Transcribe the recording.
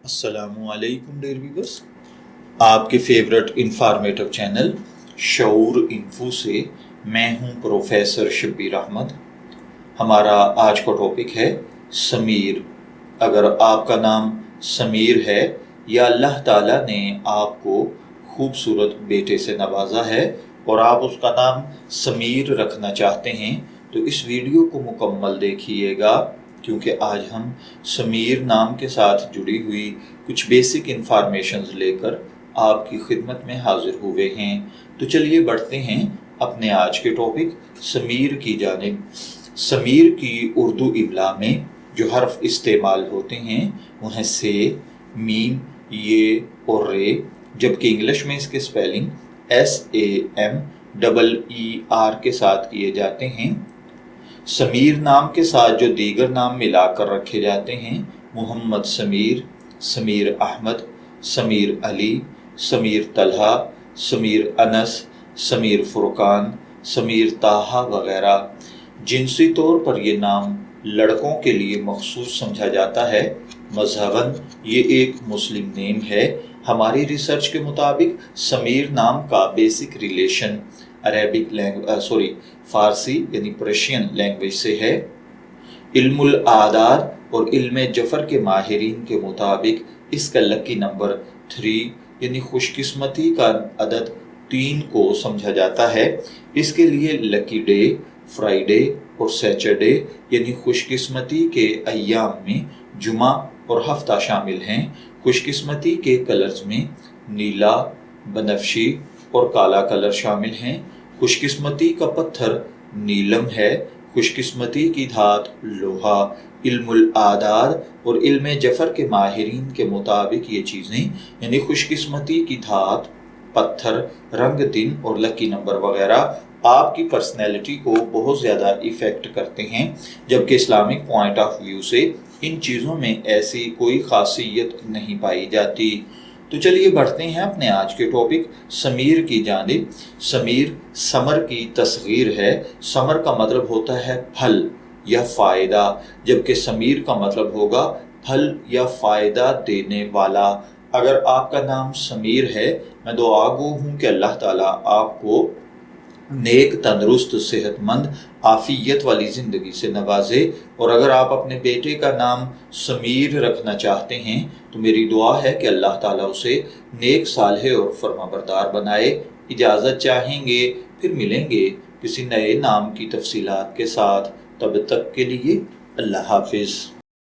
السلام علیکم dear viewers, آپ کے فیورٹ انفارمیٹو چینل شعور انفو سے میں ہوں پروفیسر شبیر احمد۔ ہمارا آج کا ٹاپک ہے سمیر۔ اگر آپ کا نام سمیر ہے یا اللہ تعالیٰ نے آپ کو خوبصورت بیٹے سے نوازا ہے اور آپ اس کا نام سمیر رکھنا چاہتے ہیں تو اس ویڈیو کو مکمل دیکھیے گا، کیونکہ آج ہم سمیر نام کے ساتھ جڑی ہوئی کچھ بیسک انفارمیشنز لے کر آپ کی خدمت میں حاضر ہوئے ہیں۔ تو چلیے بڑھتے ہیں اپنے آج کے ٹاپک سمیر کی جانب۔ سمیر کی اردو املا میں جو حرف استعمال ہوتے ہیں وہ ہیں سے، میم، یہ اور رے، جبکہ انگلش میں اس کے سپیلنگ SAMEER کے ساتھ کیے جاتے ہیں۔ سمیر نام کے ساتھ جو دیگر نام ملا کر رکھے جاتے ہیں: محمد سمیر، سمیر احمد، سمیر علی، سمیر طلحہ، سمیر انس، سمیر فرقان، سمیر طٰہٰ وغیرہ۔ جنسی طور پر یہ نام لڑکوں کے لیے مخصوص سمجھا جاتا ہے۔ مذہباً یہ ایک مسلم نیم ہے۔ ہماری ریسرچ کے مطابق سمیر نام کا بیسک ریلیشن فارسی یعنی پرشین لینگویج سے ہے۔ علم الاعداد اور علم جفر کے ماہرین کے مطابق اس کا لکی نمبر 3 یعنی خوش قسمتی کا عدد 3 کو سمجھا جاتا ہے۔ اس کے لیے لکی ڈے، فرائیڈے اور سیچرڈے یعنی خوش قسمتی کے ایام میں جمعہ اور ہفتہ شامل ہیں۔ خوش قسمتی کے کلرز میں نیلا، بنفشی اور کالا کلر شامل ہیں۔ خوش قسمتی کا پتھر نیلم ہے۔ خوش قسمتی کی دھات لوہا۔ علم الاعداد اور علم جفر کے ماہرین کے مطابق یہ چیزیں یعنی خوش قسمتی کی دھات، پتھر، رنگ، دن اور لکی نمبر وغیرہ آپ کی پرسنالٹی کو بہت زیادہ ایفیکٹ کرتے ہیں، جبکہ اسلامک پوائنٹ آف ویو سے ان چیزوں میں ایسی کوئی خاصیت نہیں پائی جاتی۔ تو چلیے بڑھتے ہیں اپنے آج کے ٹاپک سمیر کی جانب۔ سمیر ثمر کی تصغیر ہے۔ ثمر کا مطلب ہوتا ہے پھل یا فائدہ، جبکہ سمیر کا مطلب ہوگا پھل یا فائدہ دینے والا۔ اگر آپ کا نام سمیر ہے، میں دعا گو ہوں کہ اللہ تعالیٰ آپ کو نیک، تندرست، صحت مند، عافیت والی زندگی سے نوازے۔ اور اگر آپ اپنے بیٹے کا نام سمیر رکھنا چاہتے ہیں تو میری دعا ہے کہ اللہ تعالیٰ اسے نیک، صالح اور فرمانبردار بنائے۔ اجازت چاہیں گے، پھر ملیں گے کسی نئے نام کی تفصیلات کے ساتھ۔ تب تک کے لیے اللہ حافظ۔